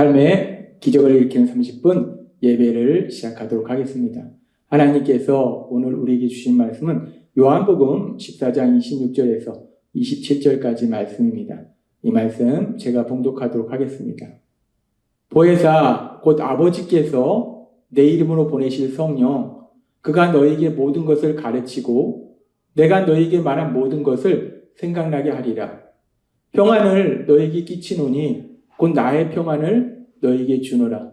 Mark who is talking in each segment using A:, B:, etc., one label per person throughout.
A: 삶의 기적을 일으키는 30분 예배를 시작하도록 하겠습니다. 하나님께서 오늘 우리에게 주신 말씀은 요한복음 14장 26절에서 27절까지 말씀입니다. 이 말씀 제가 봉독하도록 하겠습니다. 보혜사 곧 아버지께서 내 이름으로 보내실 성령, 그가 너에게 모든 것을 가르치고 내가 너에게 말한 모든 것을 생각나게 하리라. 평안을 너에게 끼치노니 곧 나의 평안을 너에게 주노라.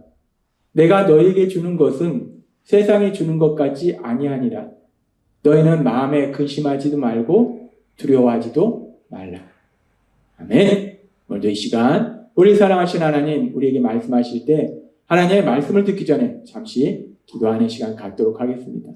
A: 내가 너에게 주는 것은 세상에 주는 것 같지 아니하니라. 너희는 마음에 근심하지도 말고 두려워하지도 말라. 아멘. 오늘도 이 시간 우리 사랑하신 하나님 우리에게 말씀하실 때 하나님의 말씀을 듣기 전에 잠시 기도하는 시간 갖도록 하겠습니다.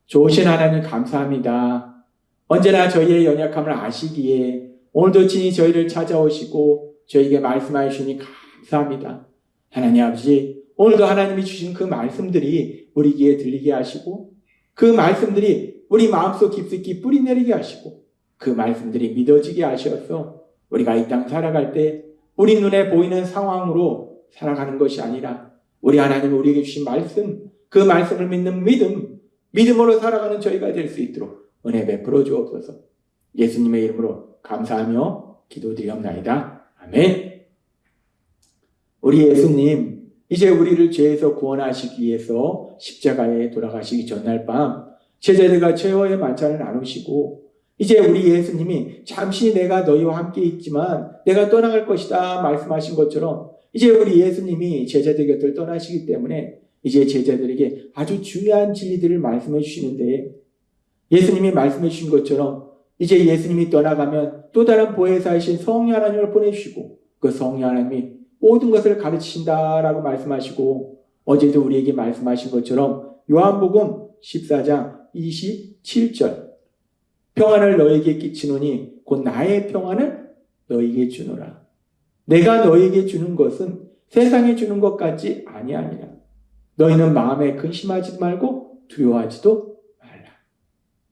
A: 좋으신 하나님 감사합니다. 언제나 저희의 연약함을 아시기에 오늘도 친히 저희를 찾아오시고 저희에게 말씀하여 주시니 감사합니다. 하나님 아버지, 오늘도 하나님이 주신 그 말씀들이 우리 귀에 들리게 하시고 그 말씀들이 우리 마음속 깊숙이 뿌리내리게 하시고 그 말씀들이 믿어지게 하셔서 우리가 이 땅 살아갈 때 우리 눈에 보이는 상황으로 살아가는 것이 아니라 우리 하나님이 우리에게 주신 말씀, 그 말씀을 믿는 믿음으로 살아가는 저희가 될 수 있도록 은혜 베풀어 주옵소서. 예수님의 이름으로 감사하며 기도드리옵나이다. 아멘. 우리 예수님, 이제 우리를 죄에서 구원하시기 위해서 십자가에 돌아가시기 전날 밤 제자들과 최후의 만찬을 나누시고 이제 우리 예수님이 잠시 내가 너희와 함께 있지만 내가 떠나갈 것이다 말씀하신 것처럼 이제 우리 예수님이 제자들 곁을 떠나시기 때문에 이제 제자들에게 아주 중요한 진리들을 말씀해 주시는데 예수님이 말씀해 주신 것처럼 이제 예수님이 떠나가면 또 다른 보혜사이신 성령 하나님을 보내주시고 그 성령 하나님이 모든 것을 가르치신다라고 말씀하시고 어제도 우리에게 말씀하신 것처럼 요한복음 14장 27절 평안을 너에게 끼치노니 곧 나의 평안을 너에게 주노라. 내가 너에게 주는 것은 세상에 주는 것 같지 아니하니라. 너희는 마음에 근심하지 말고 두려워하지도 말라.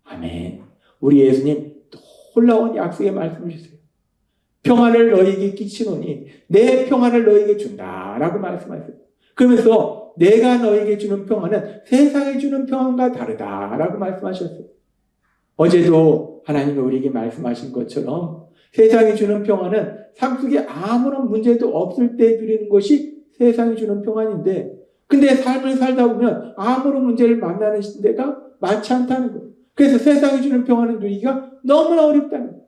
A: 아멘. 우리 예수님 놀라운 약속의 말씀을 주세요. 평안을 너희에게 끼치노니 내 평안을 너희에게 준다라고 말씀하세요. 그러면서 내가 너희에게 주는 평안은 세상에 주는 평안과 다르다라고 말씀하셨어요. 어제도 하나님이 우리에게 말씀하신 것처럼 세상이 주는 평안은 삶 속에 아무런 문제도 없을 때 누리는 것이 세상이 주는 평안인데 근데 삶을 살다 보면 아무런 문제를 만나는 데가 많지 않다는 거예요. 그래서 세상이 주는 평안을 누리기가 너무나 어렵다는 거예요.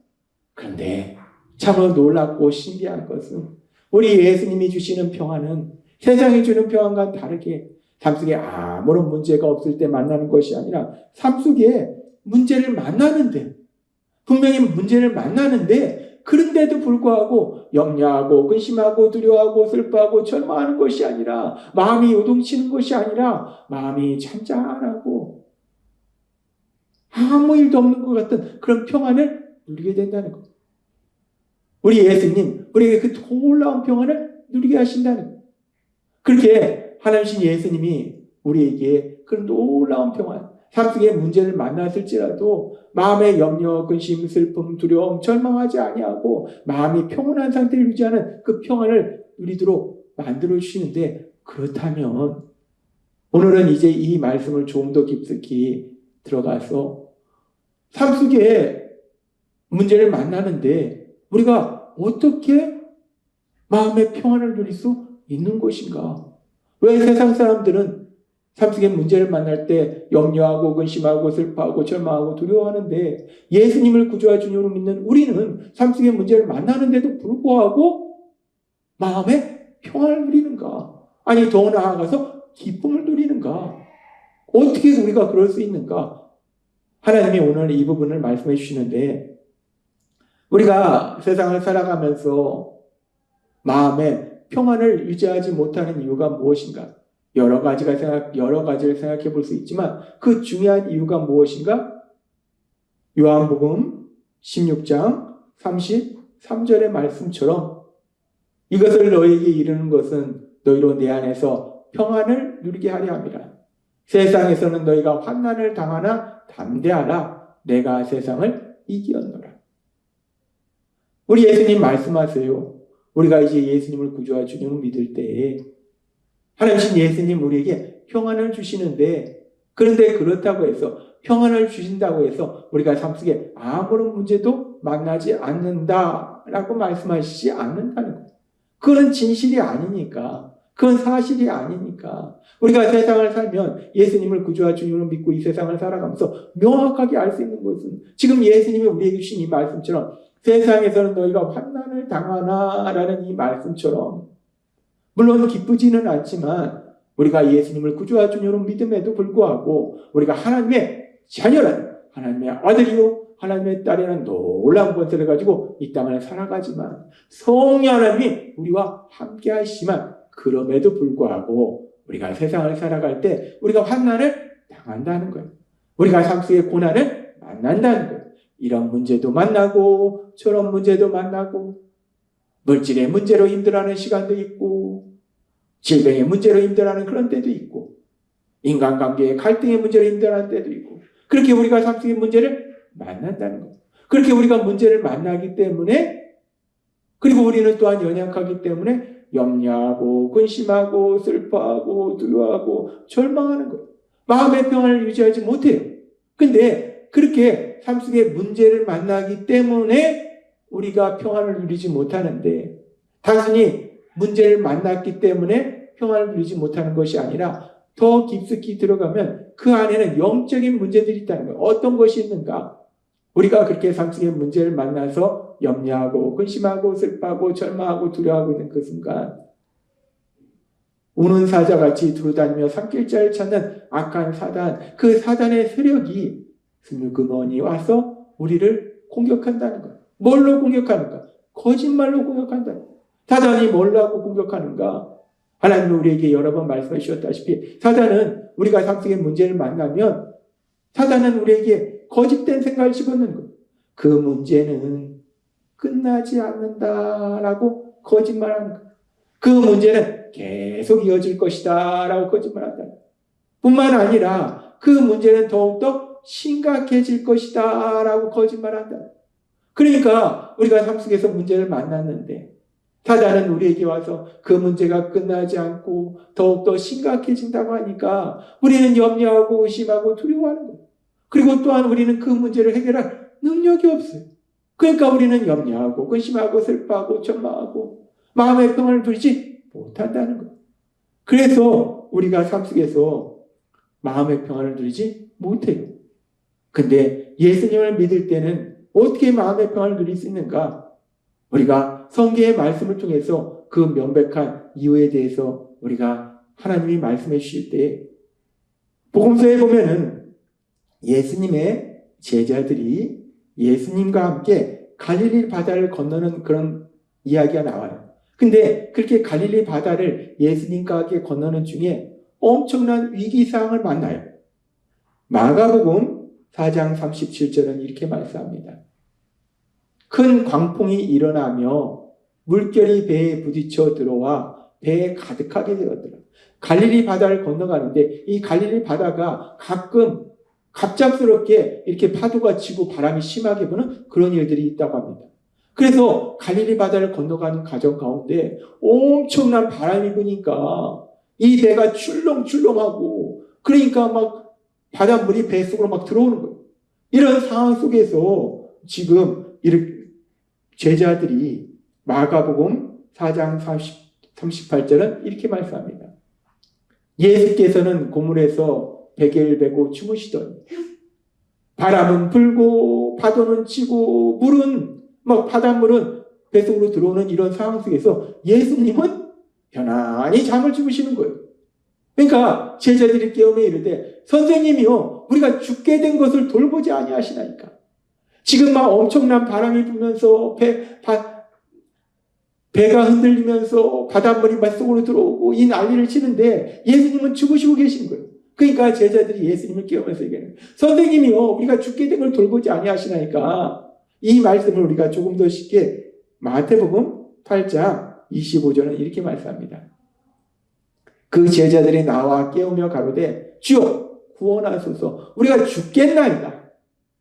A: 그런데 참으로 놀랍고 신기한 것은 우리 예수님이 주시는 평안은 세상이 주는 평안과 다르게 삶 속에 아무런 문제가 없을 때 만나는 것이 아니라 삶 속에 문제를 만나는데 분명히 문제를 만나는데 그런데도 불구하고 염려하고 근심하고 두려워하고 슬퍼하고 절망하는 것이 아니라 마음이 요동치는 것이 아니라 마음이 잔잔하고 아무 일도 없는 것 같은 그런 평안을 누리게 된다는 것. 우리 예수님 우리에게 그 놀라운 평안을 누리게 하신다는 것. 그렇게 하나님이신 예수님이 우리에게 그런 놀라운 평안 삶 속에 문제를 만났을지라도 마음의 염려, 근심, 슬픔, 두려움, 절망하지 아니하고 마음이 평온한 상태를 유지하는 그 평안을 누리도록 만들어 주시는데 그렇다면 오늘은 이제 이 말씀을 좀 더 깊숙이 들어가서 삶 속에 문제를 만나는데 우리가 어떻게 마음의 평안을 누릴 수 있는 것인가? 왜 세상 사람들은 삶 속에 문제를 만날 때 염려하고 근심하고 슬퍼하고 절망하고 두려워하는데 예수님을 구주와 주님으로 믿는 우리는 삶 속에 문제를 만나는데도 불구하고 마음에 평안을 누리는가? 아니 더 나아가서 기쁨을 누리는가? 어떻게 우리가 그럴 수 있는가? 하나님이 오늘 이 부분을 말씀해 주시는데 우리가 세상을 살아가면서 마음에 평안을 유지하지 못하는 이유가 무엇인가? 여러 가지를 생각해 볼 수 있지만 그 중요한 이유가 무엇인가? 요한복음 16장 33절의 말씀처럼 이것을 너희에게 이르는 것은 너희로 내 안에서 평안을 누리게 하려 함이라. 세상에서는 너희가 환난을 당하나 담대하라. 내가 세상을 이기었노라. 우리 예수님 말씀하세요. 우리가 이제 예수님을 구주와 주님으로 믿을 때에 하나님 예수님 우리에게 평안을 주시는데, 그런데 그렇다고 해서 평안을 주신다고 해서 우리가 삶 속에 아무런 문제도 만나지 않는다라고 말씀하시지 않는다는 거예요. 그건 진실이 아니니까. 그건 사실이 아니니까. 우리가 세상을 살면 예수님을 구주와 주님으로 믿고 이 세상을 살아가면서 명확하게 알 수 있는 것은 지금 예수님이 우리에게 주신 이 말씀처럼 세상에서는 너희가 환난을 당하나라는 이 말씀처럼, 물론 기쁘지는 않지만 우리가 예수님을 구주와 주님으로 믿음에도 불구하고 우리가 하나님의 자녀라는, 하나님의 아들이요 하나님의 딸이라는 놀라운 권세를 가지고 이 땅을 살아가지만 성령 하나님이 우리와 함께 하시지만 그럼에도 불구하고 우리가 세상을 살아갈 때 우리가 환난을 당한다는 거예요. 우리가 삶 속의 고난을 만난다는 거예요. 이런 문제도 만나고 저런 문제도 만나고, 물질의 문제로 힘들어하는 시간도 있고, 질병의 문제로 힘들어하는 그런 때도 있고, 인간관계의 갈등의 문제로 힘들어하는 때도 있고, 그렇게 우리가 삶 속의 문제를 만난다는 거예요. 그렇게 우리가 문제를 만나기 때문에, 그리고 우리는 또한 연약하기 때문에 염려하고 근심하고 슬퍼하고 두려워하고 절망하는 거예요. 마음의 평안을 유지하지 못해요. 근데 그렇게 삶 속의 문제를 만나기 때문에 우리가 평안을 누리지 못하는데, 단순히 문제를 만났기 때문에 평안을 누리지 못하는 것이 아니라 더 깊숙이 들어가면 그 안에는 영적인 문제들이 있다는 거예요. 어떤 것이 있는가? 우리가 그렇게 삶 속의 문제를 만나서 염려하고 근심하고 슬퍼하고 절망하고 두려워하고 있는 그 순간, 우는 사자같이 두루다니며 산길자를 찾는 악한 사단, 그 사단의 세력이 스물그머니 와서 우리를 공격한다는 거예요. 뭘로 공격하는가? 거짓말로 공격한다는 거예요. 사단이 뭘로 하고 공격하는가? 하나님은 우리에게 여러 번 말씀해 주셨다시피 사단은 우리가 삶 속의 문제를 만나면 사단은 우리에게 거짓된 생각을 집어넣는 거예요. 그 문제는 끝나지 않는다라고 거짓말하는 거예요. 그 문제는 계속 이어질 것이다 라고 거짓말한다. 뿐만 아니라 그 문제는 더욱더 심각해질 것이다 라고 거짓말한다. 그러니까 우리가 삶 속에서 문제를 만났는데 사단은 우리에게 와서 그 문제가 끝나지 않고 더욱더 심각해진다고 하니까 우리는 염려하고 의심하고 두려워하는 거예요. 그리고 또한 우리는 그 문제를 해결할 능력이 없어요. 그러니까 우리는 염려하고 근심하고 슬퍼하고 절망하고 마음의 평안을 누리지 못한다는 거예요. 그래서 우리가 삶 속에서 마음의 평안을 누리지 못해요. 근데 예수님을 믿을 때는 어떻게 마음의 평안을 누릴 수 있는가? 우리가 성경의 말씀을 통해서 그 명백한 이유에 대해서 우리가 하나님이 말씀해 주실 때, 복음서에 보면은 예수님의 제자들이 예수님과 함께 갈릴리 바다를 건너는 그런 이야기가 나와요. 근데 그렇게 갈릴리 바다를 예수님과 함께 건너는 중에 엄청난 위기상황을 만나요. 마가복음 4장 37절은 이렇게 말씀합니다. 큰 광풍이 일어나며 물결이 배에 부딪혀 들어와 배에 가득하게 되었더라. 갈릴리 바다를 건너가는데 이 갈릴리 바다가 가끔 갑작스럽게 이렇게 파도가 치고 바람이 심하게 부는 그런 일들이 있다고 합니다. 그래서 갈릴리 바다를 건너가는 과정 가운데 엄청난 바람이 부니까 이 배가 출렁출렁하고, 그러니까 막 바닷물이 배 속으로 막 들어오는 거예요. 이런 상황 속에서 지금 이렇게 제자들이 마가복음 4장 38절은 이렇게 말씀합니다. 예수께서는 고물에서 베개를 베고 주무시더니 바람은 불고 파도는 치고 물은 막 바닷물은 뱃속으로 들어오는 이런 상황 속에서 예수님은 편안히 잠을 주무시는 거예요. 그러니까 제자들이 깨우며 이르되 선생님이요 우리가 죽게 된 것을 돌보지 아니하시나이까. 지금 막 엄청난 바람이 불면서 배가 흔들리면서 바닷물이 뱃속으로 들어오고 이 난리를 치는데 예수님은 주무시고 계신 거예요. 그러니까 제자들이 예수님을 깨우면서 얘기해요. 선생님이요 우리가 죽게 된 걸 돌보지 아니하시나이까. 이 말씀을 우리가 조금 더 쉽게 마태복음 8장 25절은 이렇게 말씀합니다. 그 제자들이 나와 깨우며 가로되 주여 구원하소서 우리가 죽겠나이다.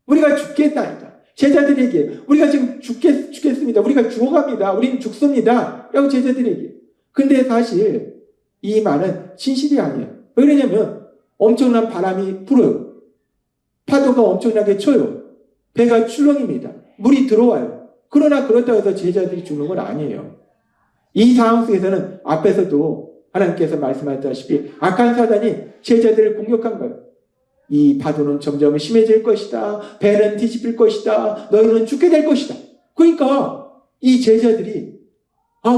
A: 우리가 죽겠나이다. 제자들에게 우리가 지금 죽겠습니다. 죽습니다. 우리가 죽어갑니다. 우리는 죽습니다. 라고 제자들에게. 근데 사실 이 말은 진실이 아니에요. 왜 그러냐면 엄청난 바람이 불어요. 파도가 엄청나게 쳐요. 배가 출렁입니다. 물이 들어와요. 그러나 그렇다고 해서 제자들이 죽는 건 아니에요. 이 상황 속에서는 앞에서도 하나님께서 말씀하셨다시피 악한 사단이 제자들을 공격한 거예요. 이 파도는 점점 심해질 것이다. 배는 뒤집힐 것이다. 너희는 죽게 될 것이다. 그러니까 이 제자들이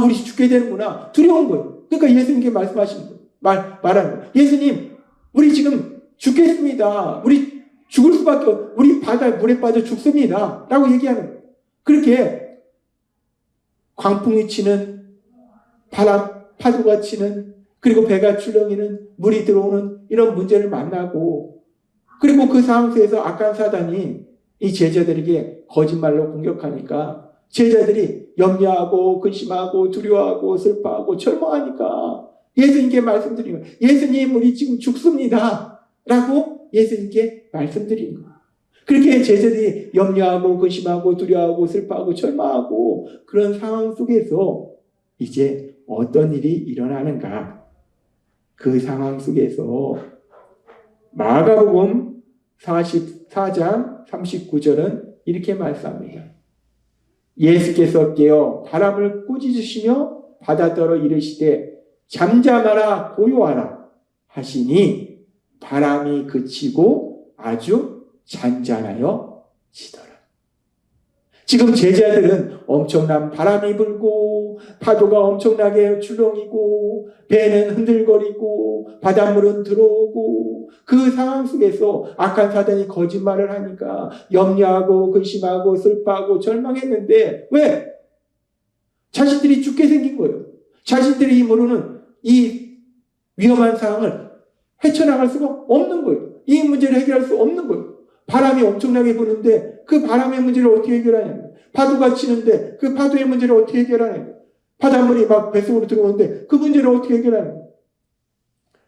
A: 우리 죽게 되는구나. 두려운 거예요. 그러니까 예수님께 말씀하시는 거예요. 말하는 거예요. 예수님, 우리 지금 죽겠습니다. 우리 죽을 수밖에 없어요. 우리 물에 빠져 죽습니다. 라고 얘기하는 거예요. 그렇게 광풍이 치는 바람, 파도가 치는, 그리고 배가 출렁이는, 물이 들어오는 이런 문제를 만나고, 그리고 그 상황 속에서 악한 사단이 이 제자들에게 거짓말로 공격하니까 제자들이 염려하고 근심하고 두려워하고 슬퍼하고 절망하니까 예수님께 말씀드린 거예요. 예수님, 우리 지금 죽습니다. 라고 예수님께 말씀드린 거예요. 그렇게 제자들이 염려하고 근심하고 두려워하고 슬퍼하고 절망하고 그런 상황 속에서 이제 어떤 일이 일어나는가? 그 상황 속에서 마가복음 44장 39절은 이렇게 말씀합니다. 예수께서 깨어 바람을 꾸짖으시며 바다더러 이르시되 잠잠하라 고요하라 하시니 바람이 그치고 아주 잔잔하여 지더라. 지금 제자들은 엄청난 바람이 불고 파도가 엄청나게 출렁이고 배는 흔들거리고 바닷물은 들어오고 그 상황 속에서 악한 사단이 거짓말을 하니까 염려하고 근심하고 슬퍼하고 절망했는데 왜? 자신들이 죽게 생긴 거예요. 자신들이 모르는 이 위험한 상황을 헤쳐나갈 수가 없는 거예요. 이 문제를 해결할 수 없는 거예요. 바람이 엄청나게 부는데 그 바람의 문제를 어떻게 해결하냐면 파도가 치는데 그 파도의 문제를 어떻게 해결하냐면 바닷물이 막 뱃속으로 들어오는데 그 문제를 어떻게 해결하냐면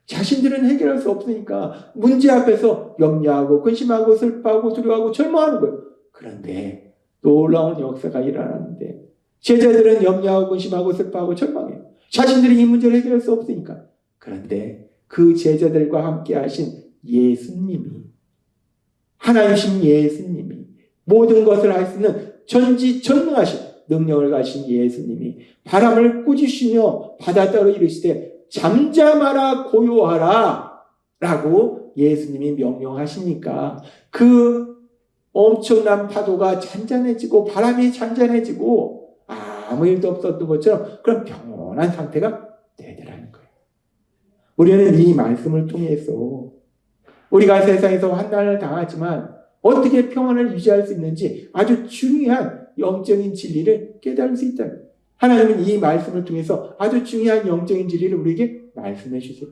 A: 자신들은 해결할 수 없으니까 문제 앞에서 염려하고 근심하고 슬퍼하고 두려워하고 절망하는 거예요. 그런데 놀라운 역사가 일어나는데 제자들은 염려하고 근심하고 슬퍼하고 절망해요. 자신들이 이 문제를 해결할 수 없으니까. 그런데 그 제자들과 함께 하신 예수님이 하나님이신 예수님이 모든 것을 할 수 있는 전지전능하신 능력을 가신 예수님이 바람을 꾸짖으시며 바다더러 이르시되 잠잠하라 고요하라 라고 예수님이 명령하시니까 그 엄청난 파도가 잔잔해지고 바람이 잔잔해지고 아무 일도 없었던 것처럼 그런 평온한 상태가 되더라는 거예요. 우리는 이 말씀을 통해서 우리가 세상에서 환난을 당하지만 어떻게 평안을 유지할 수 있는지 아주 중요한 영적인 진리를 깨달을 수 있다. 하나님은 이 말씀을 통해서 아주 중요한 영적인 진리를 우리에게 말씀해 주세요.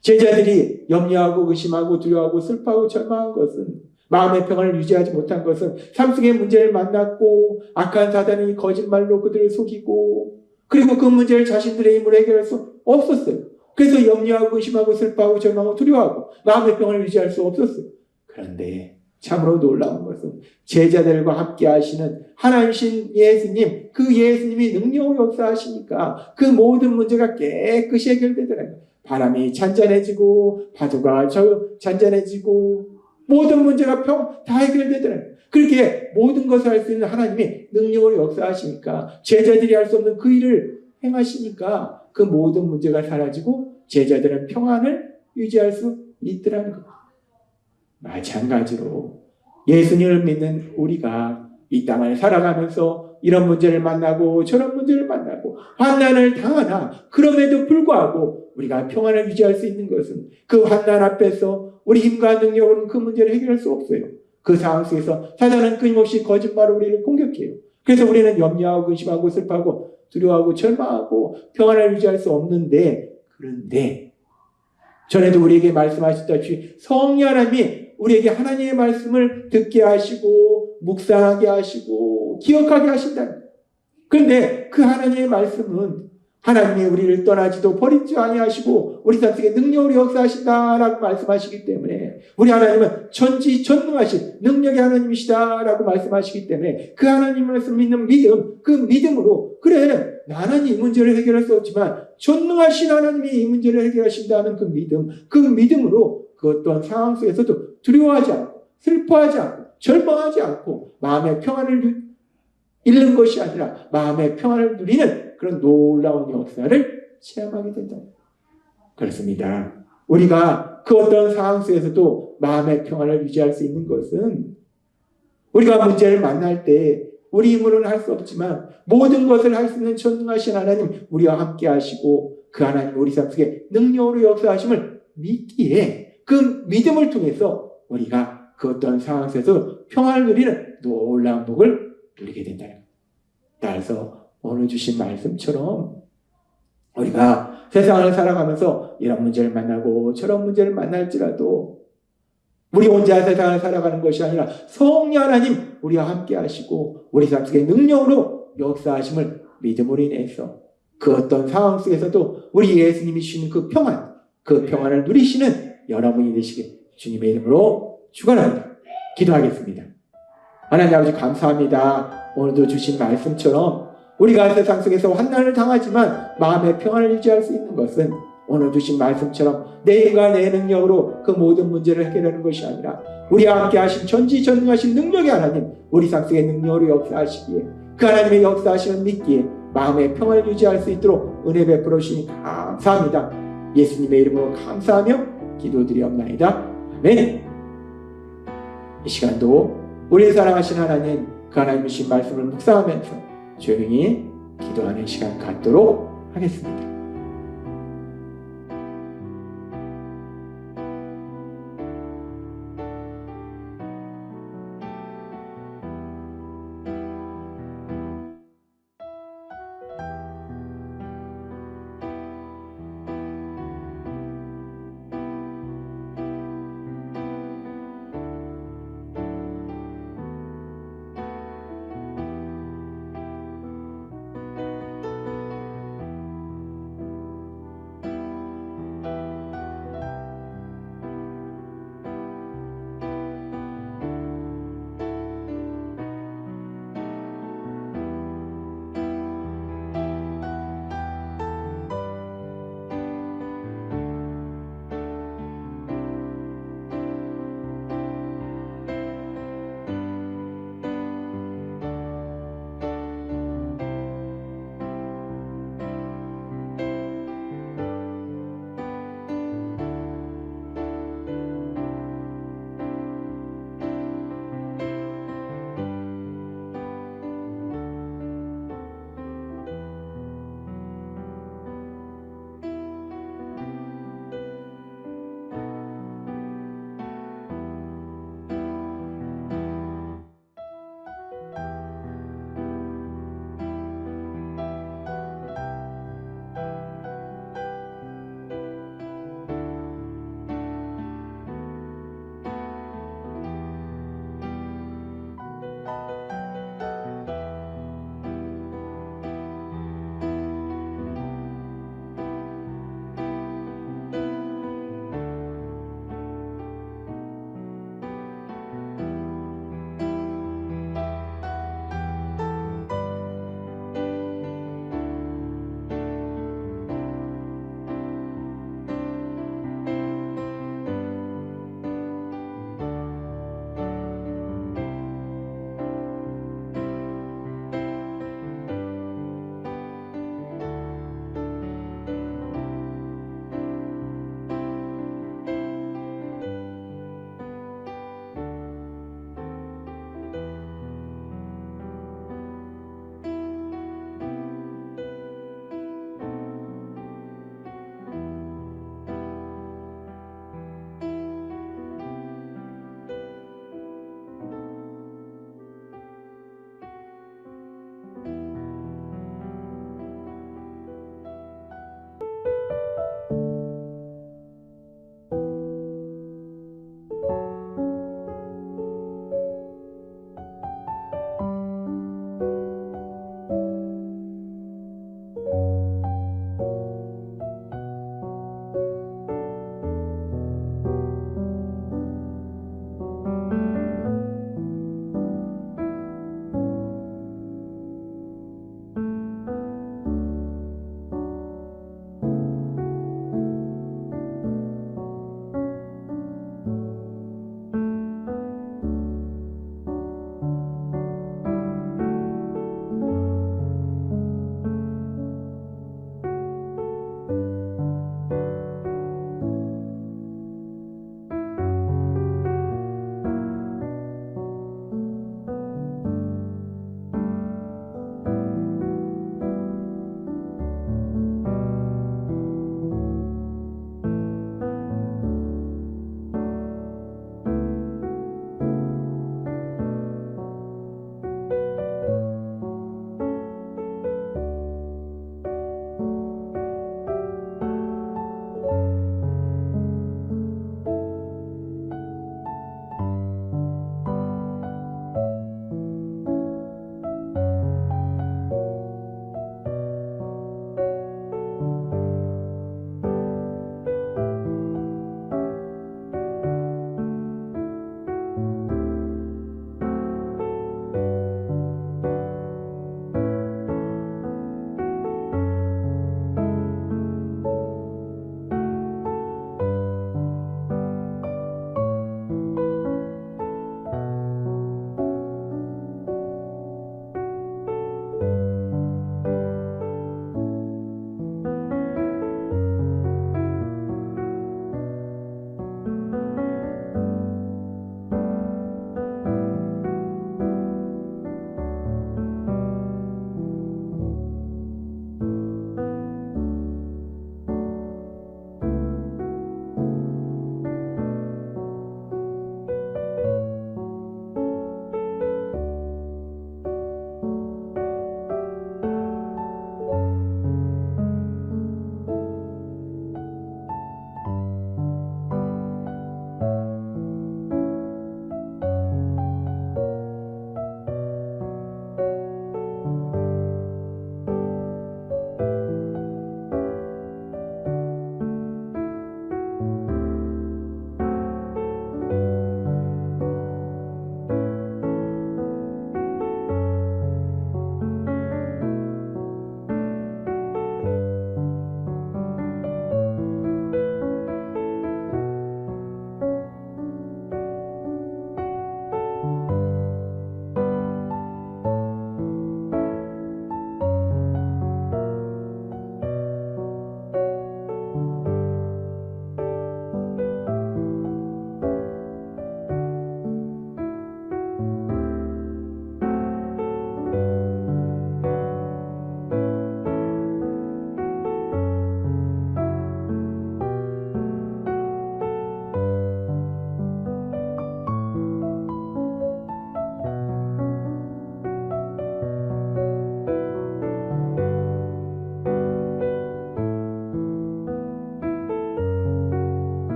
A: 제자들이 염려하고 의심하고 두려워하고 슬퍼하고 절망한 것은 마음의 평안을 유지하지 못한 것은 삶 속의 문제를 만났고 악한 사단이 거짓말로 그들을 속이고 그리고 그 문제를 자신들의 힘으로 해결할 수 없었어요. 그래서 염려하고 의심하고 슬퍼하고 절망하고 두려워하고 마음의 평안을 유지할 수 없었어요. 그런데 참으로 놀라운 것은 제자들과 함께 하시는 하나님이신 예수님, 그 예수님이 능력으로 역사하시니까 그 모든 문제가 깨끗이 해결되더라고요. 바람이 잔잔해지고 파도가 잔잔해지고 모든 문제가 다 해결되더라고요. 그렇게 모든 것을 할 수 있는 하나님이 능력으로 역사하시니까 제자들이 할 수 없는 그 일을 행하시니까 그 모든 문제가 사라지고 제자들은 평안을 유지할 수 있더라는 것. 마찬가지로 예수님을 믿는 우리가 이 땅을 살아가면서 이런 문제를 만나고 저런 문제를 만나고 환난을 당하나 그럼에도 불구하고 우리가 평안을 유지할 수 있는 것은 그 환난 앞에서 우리 힘과 능력으로는 그 문제를 해결할 수 없어요. 그 상황 속에서 사단은 끊임없이 거짓말로 우리를 공격해요. 그래서 우리는 염려하고 근심하고 슬퍼하고 두려워하고 절망하고 평안을 유지할 수 없는데 그런데 전에도 우리에게 말씀하셨다시피 성령 하나님이 우리에게 하나님의 말씀을 듣게 하시고 묵상하게 하시고 기억하게 하신다. 그런데 그 하나님의 말씀은 하나님이 우리를 떠나지도 버리지 아니하시고 우리 삶 속에 능력으로 역사하신다라고 말씀하시기 때문에 우리 하나님은 전지전능하신 능력의 하나님이시다라고 말씀하시기 때문에 그 하나님을 믿는 믿음, 그 믿음으로 그래 나는 이 문제를 해결할 수 없지만 전능하신 하나님이 이 문제를 해결하신다는 그 믿음, 그 믿음으로 그 어떤 상황 속에서도 두려워하지 않고 슬퍼하지 않고 절망하지 않고 마음의 평안을 잃는 것이 아니라 마음의 평안을 누리는 그런 놀라운 역사를 체험하게 된다. 그렇습니다. 우리가 그 어떤 상황 속에서도 마음의 평안을 유지할 수 있는 것은 우리가 문제를 만날 때 우리 힘으로는 할 수 없지만 모든 것을 할 수 있는 전능하신 하나님 우리와 함께 하시고 그 하나님 우리 삶 속에 능력으로 역사하심을 믿기에 그 믿음을 통해서 우리가 그 어떤 상황 속에서 평안을 누리는 놀라운 복을 누리게 된다. 따라서 오늘 주신 말씀처럼 우리가 세상을 살아가면서 이런 문제를 만나고 저런 문제를 만날지라도 우리 혼자 세상을 살아가는 것이 아니라 성령 하나님 우리와 함께 하시고 우리 삶 속에 능력으로 역사하심을 믿음으로 인해서 그 어떤 상황 속에서도 우리 예수님이 주시는 그 평안을 누리시는 여러분이 되시길 주님의 이름으로 축원합니다. 기도하겠습니다. 하나님 아버지 감사합니다. 오늘도 주신 말씀처럼 우리가 세상 속에서 환난을 당하지만 마음의 평안을 유지할 수 있는 것은 오늘 주신 말씀처럼 내 힘과 내 능력으로 그 모든 문제를 해결하는 것이 아니라 우리와 함께 하신 전지전능하신 능력의 하나님 우리 삶 속에 능력으로 역사하시기에 그 하나님의 역사하시는 믿기에 마음의 평안을 유지할 수 있도록 은혜 베풀어 주시니 감사합니다. 예수님의 이름으로 감사하며 기도드리옵나이다. 아멘. 이 시간도 우리를 사랑하신 하나님 그 하나님 주신 말씀을 묵상하면서 조용히 기도하는 시간 갖도록 하겠습니다.